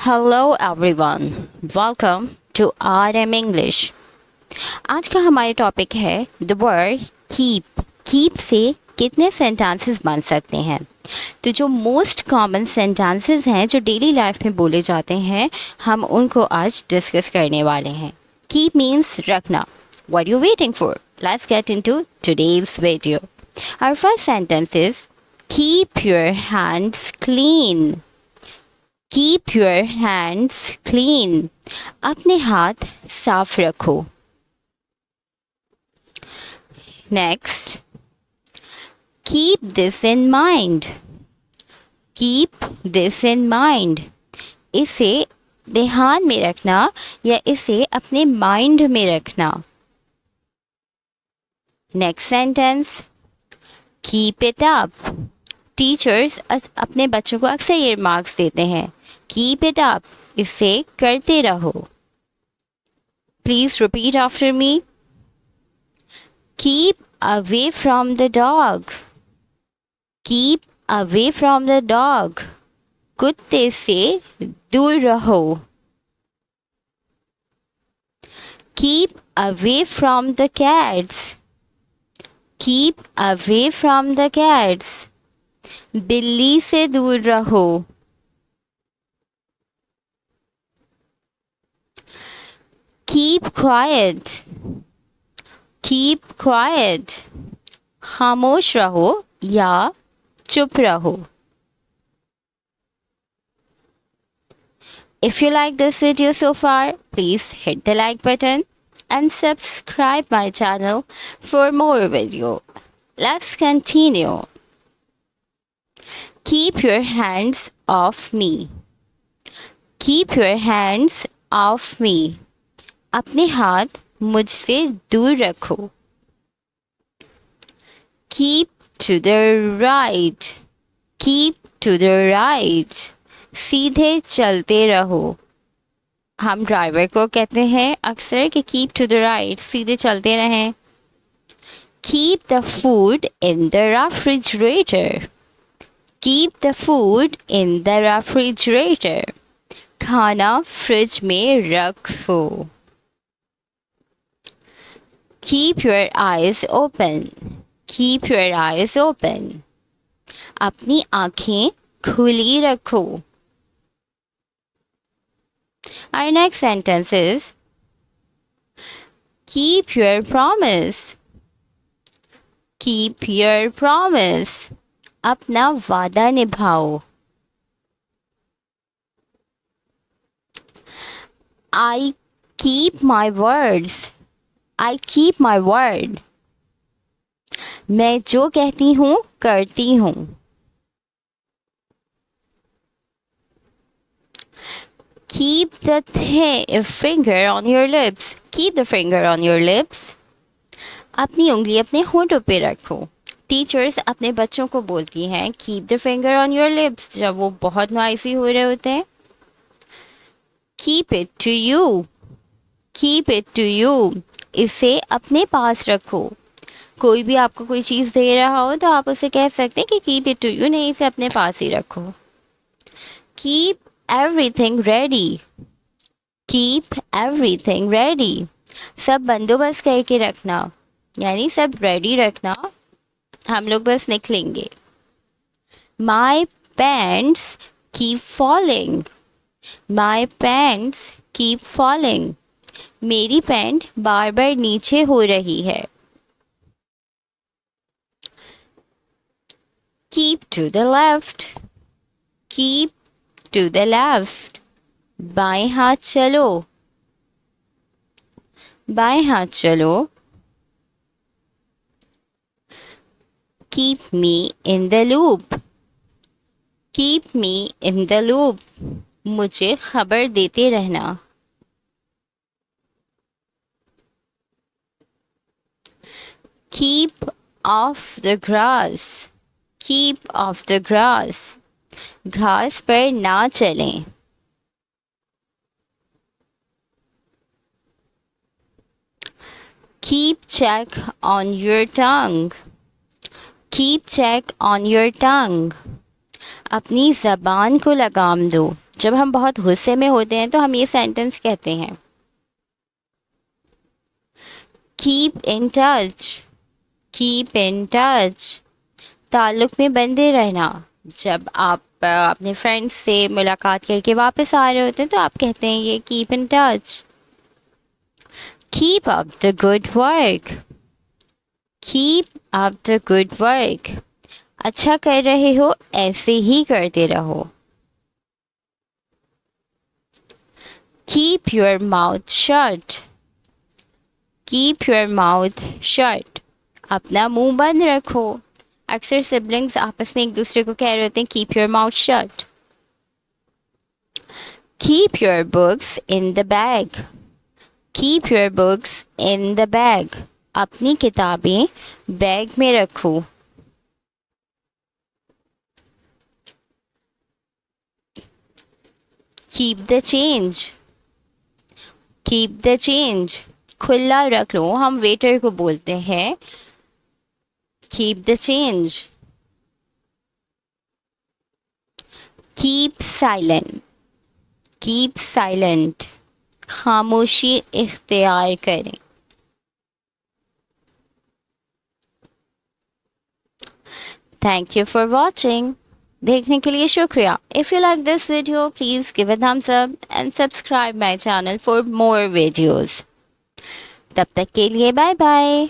Hello everyone, welcome to RM English. आज का हमारा टॉपिक है द वर्ड कीप. कीप से कितने सेंटेंसेस बन सकते हैं. तो जो मोस्ट कॉमन सेंटेंसेस हैं जो डेली लाइफ में बोले जाते हैं हम उनको आज डिस्कस करने वाले हैं. कीप मीन्स रखना. What are you waiting for? Let's get into today's video. Our first sentence is keep your hands clean. Keep your hands clean. अपने हाथ साफ रखो. Next, keep this in mind. Keep this in mind. इसे ध्यान में रखना या इसे अपने माइंड में रखना. Next sentence, keep it up. Teachers अपने बच्चों को अक्सर ये मार्क्स देते हैं. Keep it up. इसे करते रहो. Please repeat after me. Keep away from the dog. Keep away from the dog. कुत्ते से दूर रहो. Keep away from the cats. Keep away from the cats. बिल्ली से दूर रहो. Keep quiet. Keep quiet. खामोश रहो या चुप रहो. If you like this video so far, please hit the like button and subscribe my channel for more video. Let's continue. Keep your hands off me. Keep your hands off me. अपने हाथ मुझसे दूर रखो. Keep to the right. Keep to the right. सीधे चलते रहो. हम driver को कहते हैं अक्सर कि keep to the right, सीधे चलते रहें. Keep the food in the refrigerator. Keep the food in the refrigerator. खाना फ्रिज में रखो. Keep your eyes open. Keep your eyes open. अपनी आँखें खुली रखो. Our next sentence is keep your promise. Keep your promise. अपना वादा निभाओ. I keep my words. I keep my word. मैं जो कहती हूँ करती हूँ. Keep the finger on your lips. Keep the finger on your lips. अपनी उंगली अपने होठों पे रखो. टीचर्स अपने बच्चों को बोलती हैं keep the finger on your lips जब वो बहुत नॉइसी हो रहे होते हैं. Keep it to you. Keep it to you. इसे अपने पास रखो. कोई भी आपको कोई चीज़ दे रहा हो तो आप उसे कह सकते हैं कि keep it to you, नहीं इसे अपने पास ही रखो. Keep everything ready. Keep everything ready. सब बंदोबस्त करके रखना यानी सब रेडी रखना. हम लोग बस निकलेंगे. My pants keep falling. My pants keep falling. मेरी पैंट बार बार नीचे हो रही है. Keep to the left. Keep to the left. बाएं हाथ चलो. बाएं हाथ चलो. Keep me in the loop. Keep me in the loop. मुझे खबर देते रहना. Keep off the grass. Keep off the grass. घास पर ना चलें. Keep check on your tongue. Keep check on your tongue. अपनी ज़बान को लगाम दो. जब हम बहुत गुस्से में होते हैं तो हम ये सेंटेंस कहते हैं। Keep in touch, keep in touch, ताल्लुक में बंधे रहना। जब आप अपने फ्रेंड्स से मुलाकात करके वापस आ रहे होते हैं तो आप कहते हैं ये keep in touch. Keep up the good work, keep up the good work, अच्छा कर रहे हो, ऐसे ही करते रहो। Keep your mouth shut, keep your mouth shut, अपना मुंह बंद रखो। अक्सर सिबलिंग्स आपस में एक दूसरे को कह रहे होते हैं keep your mouth shut. Keep your books in the bag, keep your books in the bag, अपनी किताबें बैग में रखो। Keep the change, keep the change, खुला रख लो। हम वेटर को बोलते हैं keep the change. Keep silent, keep silent, खामोशी इख्तियार करें। थैंक यू फॉर वॉचिंग, देखने के लिए शुक्रिया। If you like this video please give a thumbs up and subscribe my channel for more videos. तब तक के लिए बाय बाय।